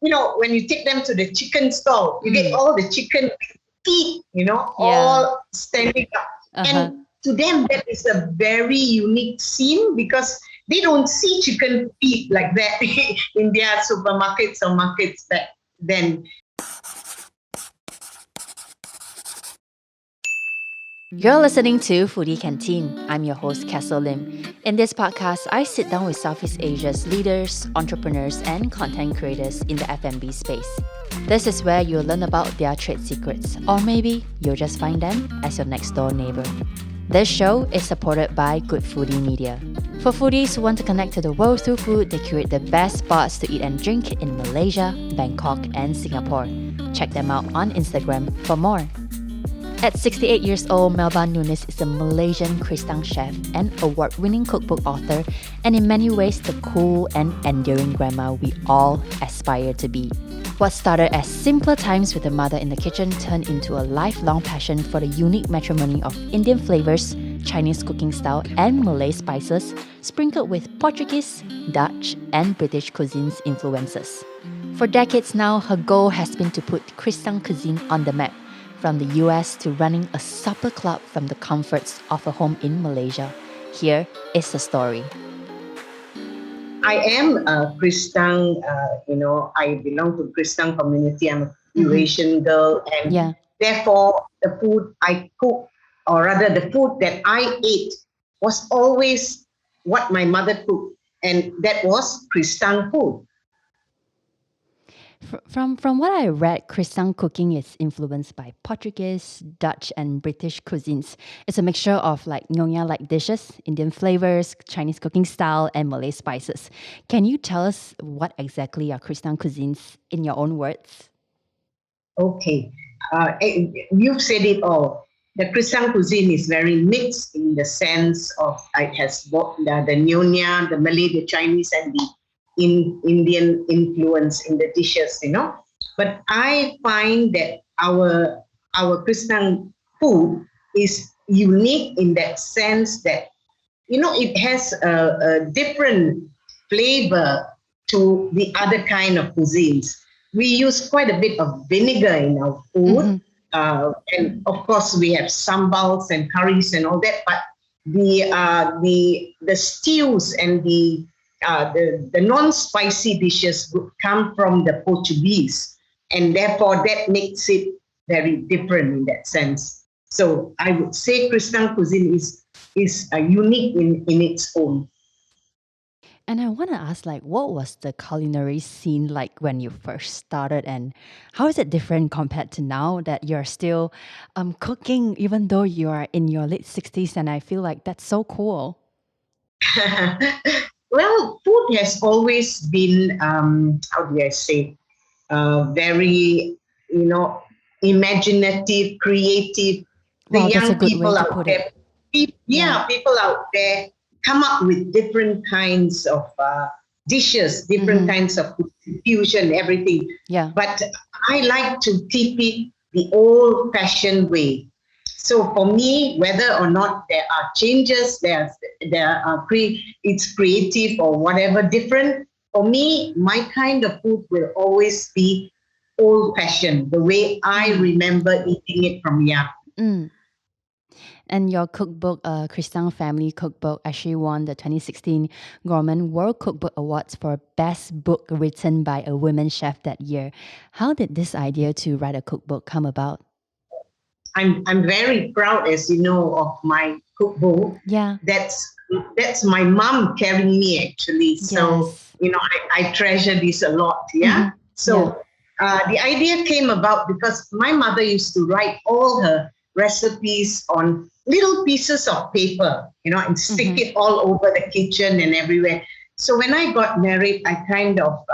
when you take them to the chicken stall, you get all the chicken teeth, Yeah. all standing up. Uh-huh. And to them, that is a very unique scene because they don't see chicken feet like that in their supermarkets or markets back then. You're listening to Foodie Canteen. I'm your host, Castle Lim. In this podcast, I sit down with Southeast Asia's leaders, entrepreneurs, and content creators in the F&B space. This is where you'll learn about their trade secrets, or maybe you'll just find them as your next door neighbor. This show is supported by Good Foodie Media. For foodies who want to connect to the world through food, they curate the best spots to eat and drink in Malaysia, Bangkok, and Singapore. Check them out on Instagram for more. At 68 years old, Melba Nunis is a Malaysian Kristang chef and award-winning cookbook author, and in many ways the cool and endearing grandma we all aspire to be. What started as simpler times with a mother in the kitchen turned into a lifelong passion for the unique matrimony of Indian flavors, Chinese cooking style, and Malay spices, sprinkled with Portuguese, Dutch, and British cuisines influences. For decades now, her goal has been to put Kristang Cuisine on the map, from the US to running a supper club from the comforts of a home in Malaysia. Here is the story. I am a Kristang, I belong to Kristang community. I'm a Eurasian girl, and therefore the food I cook, or rather the food that I ate, was always what my mother cooked, and that was Kristang food. From what I read, Kristang cooking is influenced by Portuguese, Dutch, and British cuisines. It's a mixture of nyonya-like dishes, Indian flavors, Chinese cooking style, and Malay spices. Can you tell us what exactly are Kristang cuisines in your own words? Okay, you've said it all. The Kristang cuisine is very mixed in the sense of it has both the Nyonya, the Malay, the Chinese, and the Indian influence in the dishes, But I find that our Kristang food is unique in that sense that, it has a different flavor to the other kind of cuisines. We use quite a bit of vinegar in our food. And of course, we have sambals and curries and all that. But the stews and the non-spicy dishes would come from the Portuguese, and therefore that makes it very different in that sense. So I would say Kristang cuisine is unique in its own. And I want to ask, what was the culinary scene like when you first started, and how is it different compared to now that you're still cooking, even though you are in your late 60s? And I feel like that's so cool. Well, food has always been, how do I say, very, imaginative, creative. Wow, The that's a young good people way to out put there, it. people out there come up with different kinds of dishes, different kinds of fusion, everything. Yeah. But I like to keep it the old-fashioned way. So for me, whether or not there are changes, it's creative or whatever different. For me, my kind of food will always be old-fashioned, the way I remember eating it from young. And your cookbook, Kristang Family Cookbook, actually won the 2016 Gourmet World Cookbook Awards for Best Book Written by a Women Chef that year. How did this idea to write a cookbook come about? I'm very proud, as you know, of my cookbook. Yeah. That's my mom carrying me, actually. So, I treasure this a lot. Yeah. So the idea came about because my mother used to write all her recipes on little pieces of paper, and stick it all over the kitchen and everywhere. So when I got married, I kind of,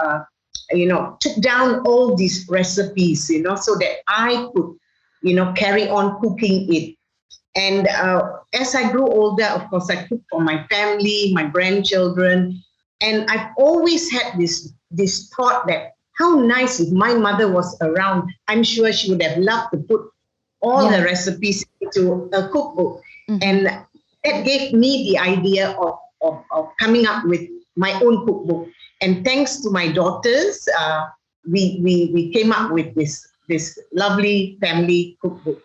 took down all these recipes, so that I could carry on cooking it. And as I grew older, of course, I cooked for my family, my grandchildren. And I've always had this thought that how nice if my mother was around. I'm sure she would have loved to put all her recipes into a cookbook. And that gave me the idea of coming up with my own cookbook. And thanks to my daughters, we came up with this lovely family cookbook.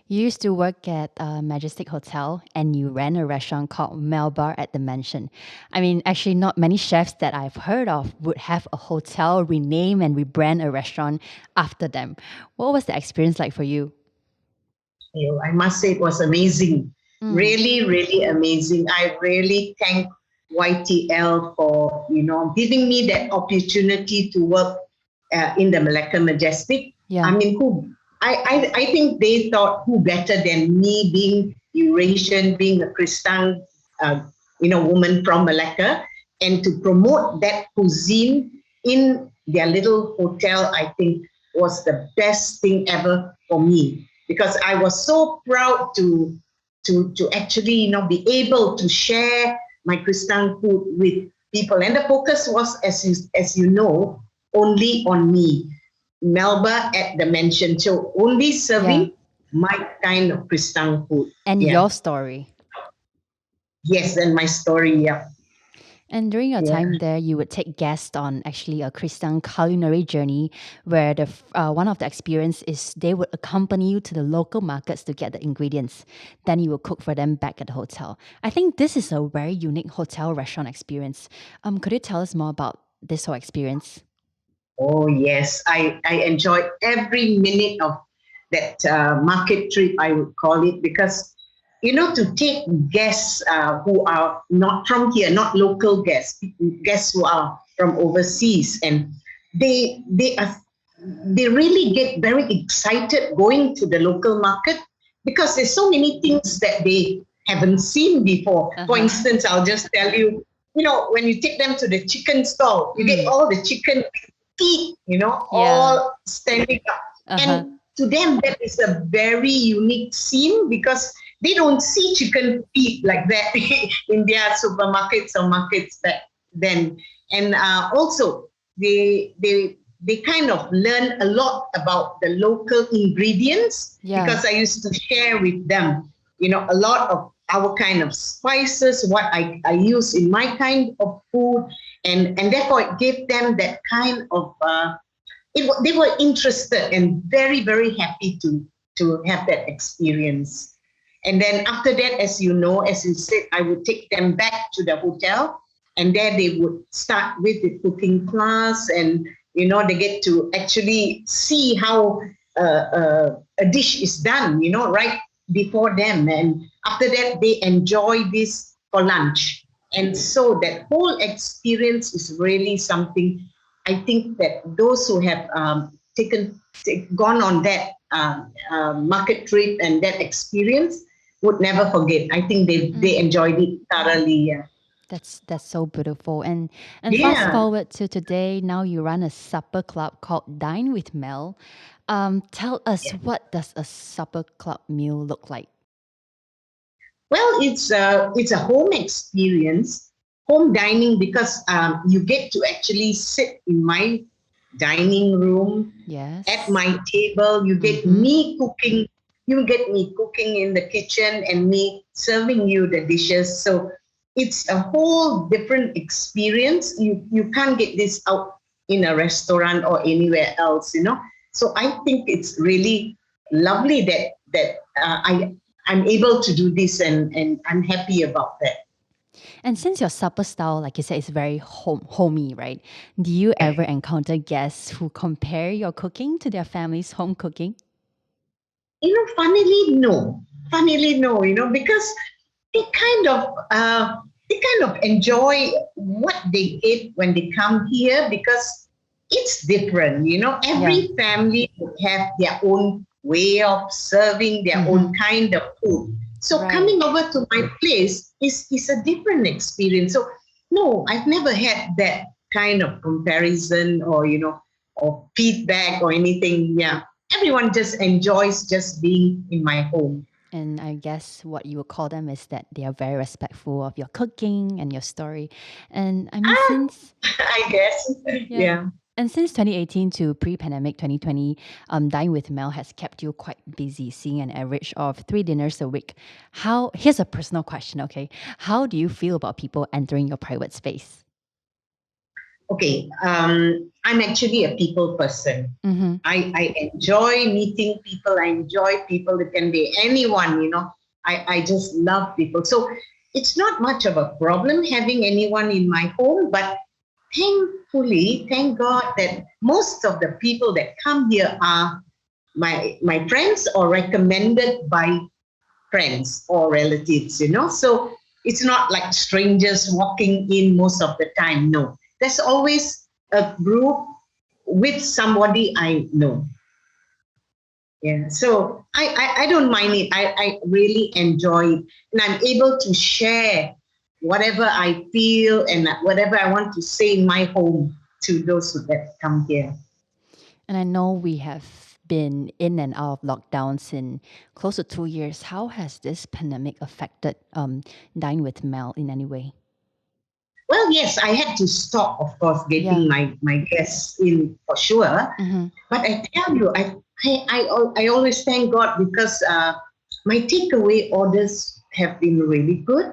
You used to work at Majestic Hotel and you ran a restaurant called Melba at the Mansion. I mean, actually, not many chefs that I've heard of would have a hotel rename and rebrand a restaurant after them. What was the experience like for you? I must say it was amazing. Really, really amazing. I really thank YTL for, giving me that opportunity to work in the Malacca Majestic. Yeah. I mean, I think they thought who better than me, being Eurasian, being a Kristang, woman from Malacca, and to promote that cuisine in their little hotel, I think was the best thing ever for me, because I was so proud to actually, be able to share my Kristang food with people. And the focus was, as you know, only on me, Melba at the Mansion. So only serving my kind of Kristang food. And your story. Yes, and my story, yeah. And during your time there, you would take guests on actually a Kristang culinary journey, where the one of the experience is they would accompany you to the local markets to get the ingredients. Then you will cook for them back at the hotel. I think this is a very unique hotel restaurant experience. Could you tell us more about this whole experience? Oh yes, I enjoyed every minute of that market trip, I would call it, because to take guests who are not from here, not local guests who are from overseas, and they really get very excited going to the local market, because there's so many things that they haven't seen before. For instance, I'll just tell you, when you take them to the chicken stall, you get all the chicken feet, all standing up. And to them, that is a very unique scene, because they don't see chicken feet like that in their supermarkets or markets back then. And also, they kind of learn a lot about the local ingredients, because I used to share with them, a lot of our kind of spices, what I use in my kind of food. And therefore, it gave them that kind of, they were interested and very, very happy to have that experience. And then after that, as you said, I would take them back to the hotel, and there they would start with the cooking class, and they get to actually see how a dish is done, right before them. And after that, they enjoy this for lunch. And so that whole experience is really something I think that those who have gone on that market trip and that experience would never forget. I think they enjoyed it thoroughly. Yeah. That's so beautiful. And fast forward to today, now you run a supper club called Dine With Mel. Tell us, what does a supper club meal look like? Well, it's a home experience, home dining, because you get to actually sit in my dining room, at my table. You get me cooking. You get me cooking in the kitchen and me serving you the dishes. So it's a whole different experience. You can't get this out in a restaurant or anywhere else, So I think it's really lovely that I'm able to do this, and I'm happy about that. And since your supper style, like you said, is very homey, right? Do you ever encounter guests who compare your cooking to their family's home cooking? Funnily no, because they kind of enjoy what they eat when they come here, because it's different. Every family would have their own way of serving, their own kind of food. So coming over to my place is a different experience. So no, I've never had that kind of comparison or or feedback or anything. Yeah. Everyone just enjoys just being in my home. And I guess what you would call them is that they are very respectful of your cooking and your story. And I mean, since I guess, yeah. And since 2018 to pre-pandemic 2020, Dine with Mel has kept you quite busy, seeing an average of 3 dinners a week. Here's a personal question, okay? How do you feel about people entering your private space? okay, I'm actually a people person. Mm-hmm. I enjoy meeting people. I enjoy people. It can be anyone, I just love people. So it's not much of a problem having anyone in my home, but thankfully, thank God that most of the people that come here are my friends or recommended by friends or relatives, So it's not like strangers walking in most of the time. No, there's always a group with somebody I know. Yeah, so I don't mind it. I really enjoy it. And I'm able to share whatever I feel and whatever I want to say in my home to those that come here. And I know we have been in and out of lockdowns in close to 2 years. How has this pandemic affected Dine with Mel in any way? Well, yes, I had to stop, of course, getting my guests in for sure. Mm-hmm. But I tell you, I always thank God because my takeaway orders have been really good.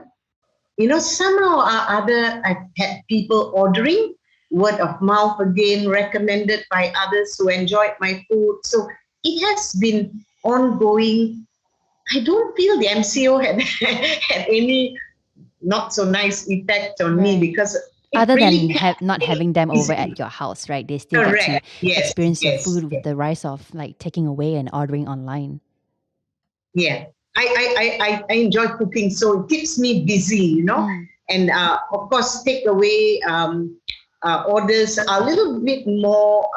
Somehow or other, I've had people ordering, word of mouth again, recommended by others who enjoyed my food. So it has been ongoing. I don't feel the MCO had had any not so nice effect on me because other really than not having them over easy. at your house, right? They still get to Correct. Yes. experience your Yes. food with the rise of like taking away and ordering online. Yeah. I enjoy cooking, so it keeps me busy, And of course, takeaway orders are a little bit more,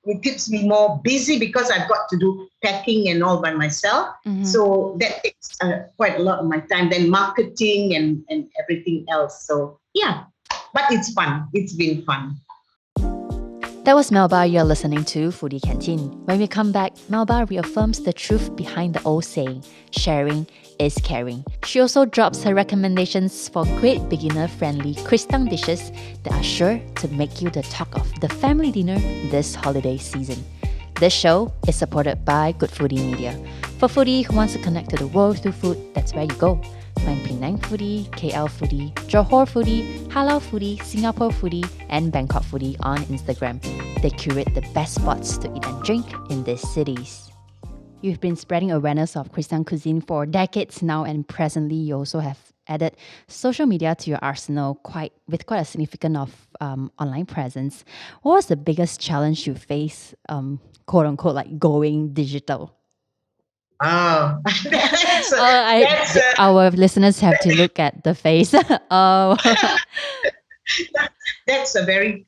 it keeps me more busy because I've got to do packing and all by myself. Mm-hmm. So that takes quite a lot of my time. Then marketing and everything else. So yeah, but it's fun. It's been fun. That was Melba. You're listening to Foodie Canteen. When we come back, Melba reaffirms the truth behind the old saying, sharing is caring. She also drops her recommendations for great beginner-friendly Kristang dishes that are sure to make you the talk of the family dinner this holiday season. This show is supported by Good Foodie Media. For foodie who wants to connect to the world through food, that's where you go. Find Penang Foodie, KL Foodie, Johor Foodie, Halal Foodie, Singapore Foodie, and Bangkok Foodie on Instagram. They curate the best spots to eat and drink in these cities. You've been spreading awareness of Kristang cuisine for decades now, and presently you also have added social media to your arsenal with quite a significant of online presence. What was the biggest challenge you face, quote unquote, like going digital? Oh, our listeners have to look at the face. Oh, that's a very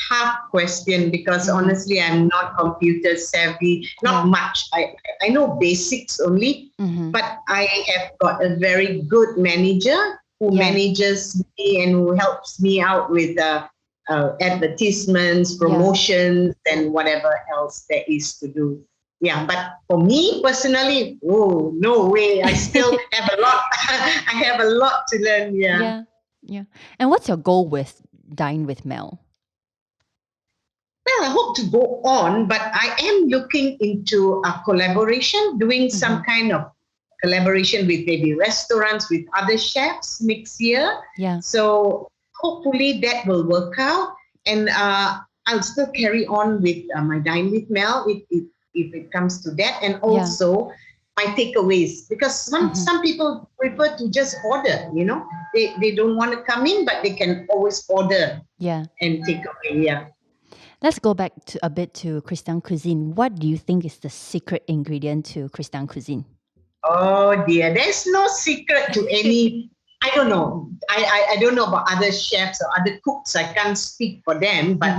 tough question because honestly, I'm not computer savvy, not much. I know basics only, but I have got a very good manager who manages me and who helps me out with advertisements, promotions, and whatever else there is to do. Yeah, but for me personally, oh, no way. I still have a lot. I have a lot to learn. Yeah. And what's your goal with Dine with Mel? Well, I hope to go on, but I am looking into a collaboration, doing some kind of collaboration with maybe restaurants, with other chefs next year. Yeah. So hopefully that will work out. And I'll still carry on with my Dine with Mel if it comes to that. And also my takeaways, because some people prefer to just order, They don't want to come in, but they can always order and take away. Yeah. Let's go back a bit to Kristang Cuisine. What do you think is the secret ingredient to Kristang Cuisine? Oh dear, there's no secret to any. I don't know. I don't know about other chefs or other cooks. I can't speak for them. But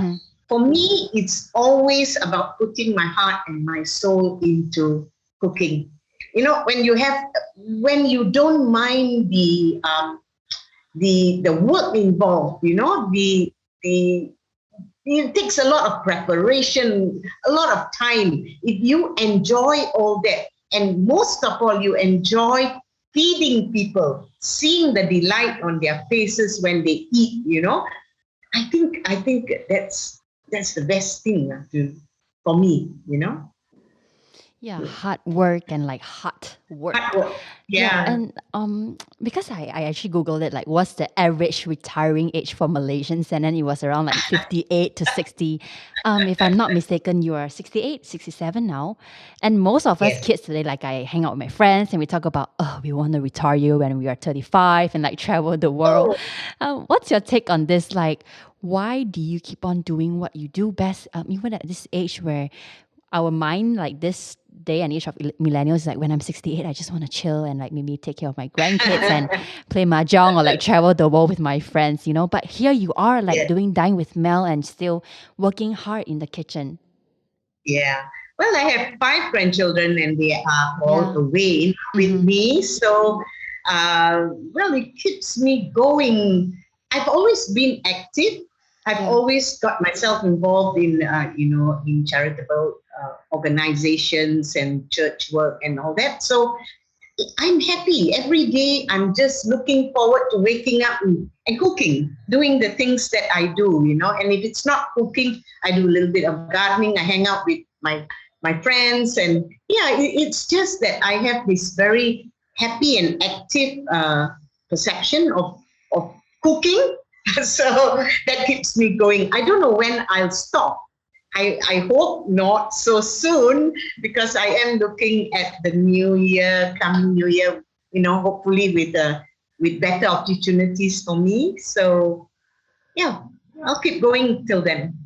for me, it's always about putting my heart and my soul into cooking. When you don't mind the work involved, it takes a lot of preparation, a lot of time. If you enjoy all that, and most of all, you enjoy feeding people, seeing the delight on their faces when they eat, I think that's the best thing for me, Yeah, hard work and like hot work. Hard work. Yeah, Yeah. and because I actually googled it, like what's the average retiring age for Malaysians, and then it was around like 58 to 60. If I'm not mistaken, you are 68, 67 now, and most of us Yes. kids today, like I hang out with my friends and we talk about, oh, we want to retire you when we are 35 and like travel the world. What's your take on this? Like, why do you keep on doing what you do best, even at this age where our mind, like this day and age of millennials, is like when I'm 68, I just want to chill and like maybe take care of my grandkids and play mahjong or like travel the world with my friends, you know. But here you are like Yeah. doing Dine with Mel and still working hard in the kitchen. Yeah. Well, I have 5 grandchildren and they are all away with me. So, well, it keeps me going. I've always been active. I've always got myself involved in, in charitable organizations and church work and all that. So I'm happy every day. I'm just looking forward to waking up and cooking, doing the things that I do, you know. And if it's not cooking, I do a little bit of gardening. I hang out with my friends, and it's just that I have this very happy and active perception of cooking. So that keeps me going. I don't know when I'll stop. I hope not so soon, because I am looking at the coming new year, you know, hopefully with better opportunities for me. So yeah, I'll keep going till then.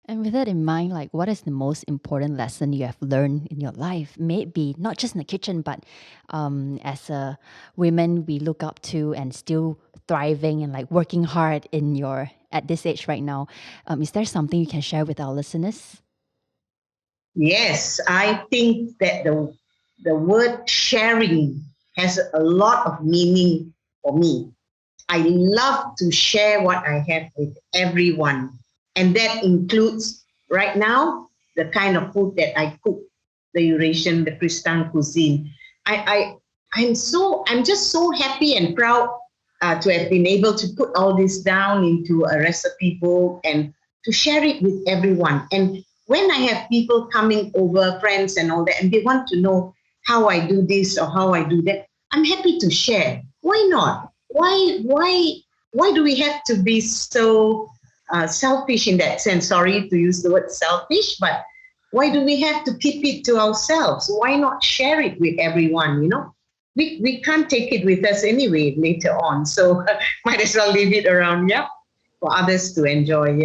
And with that in mind, like what is the most important lesson you have learned in your life? Maybe not just in the kitchen, but as a women we look up to and still thriving and like working hard at this age right now. Is there something you can share with our listeners? Yes, I think that the word sharing has a lot of meaning for me. I love to share what I have with everyone. And that includes right now the kind of food that I cook, the Eurasian, the Kristang Cuisine. I'm just so happy and proud to have been able to put all this down into a recipe book and to share it with everyone. And when I have people coming over, friends and all that, and they want to know how I do this or how I do that, I'm happy to share. Why not? Why do we have to be so selfish in that sense? Sorry to use the word selfish, but why do we have to keep it to ourselves? Why not share it with everyone? You know, we can't take it with us anyway later on, so might as well leave it around, for others to enjoy.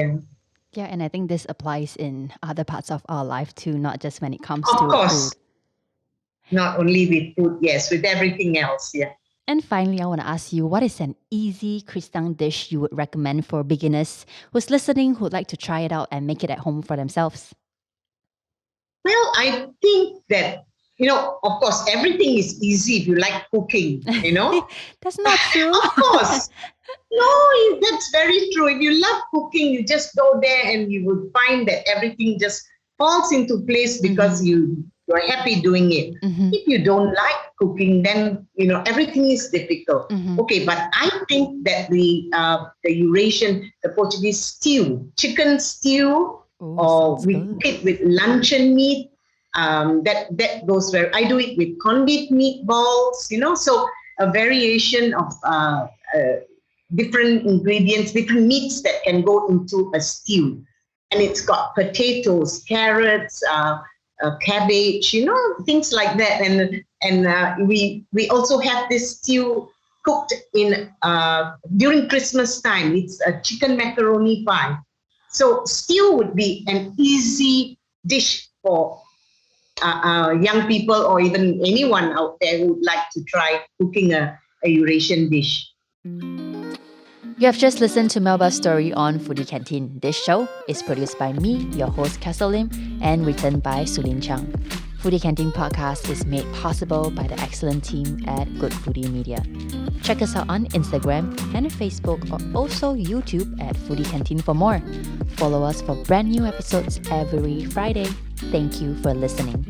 Yeah, and I think this applies in other parts of our life too, not just when it comes Of to course, food. not only with food, yes, with everything else. And finally, I want to ask you, what is an easy Kristang dish you would recommend for beginners who's listening, who'd like to try it out and make it at home for themselves? Well, I think that, of course, everything is easy if you like cooking, That's not true. Of course. No, that's very true. If you love cooking, you just go there and you would find that everything just falls into place because you're happy doing it. If you don't like cooking, then, everything is difficult. Okay, but I think that the Eurasian, the Portuguese stew, chicken stew, or we cook it with luncheon meat, that goes very, I do it with corned beef meatballs, so a variation of different ingredients, different meats that can go into a stew. And it's got potatoes, carrots, cabbage, things like that. And we also have this stew cooked in during Christmas time. It's a chicken macaroni pie. So stew would be an easy dish for young people or even anyone out there who would like to try cooking a Eurasian dish. You have just listened to Melba's story on Foodie Canteen. This show is produced by me, your host Castle Lim, and written by Sulin Chang. Foodie Canteen podcast is made possible by the excellent team at Good Foodie Media. Check us out on Instagram and Facebook, or also YouTube at Foodie Canteen for more. Follow us for brand new episodes every Friday. Thank you for listening.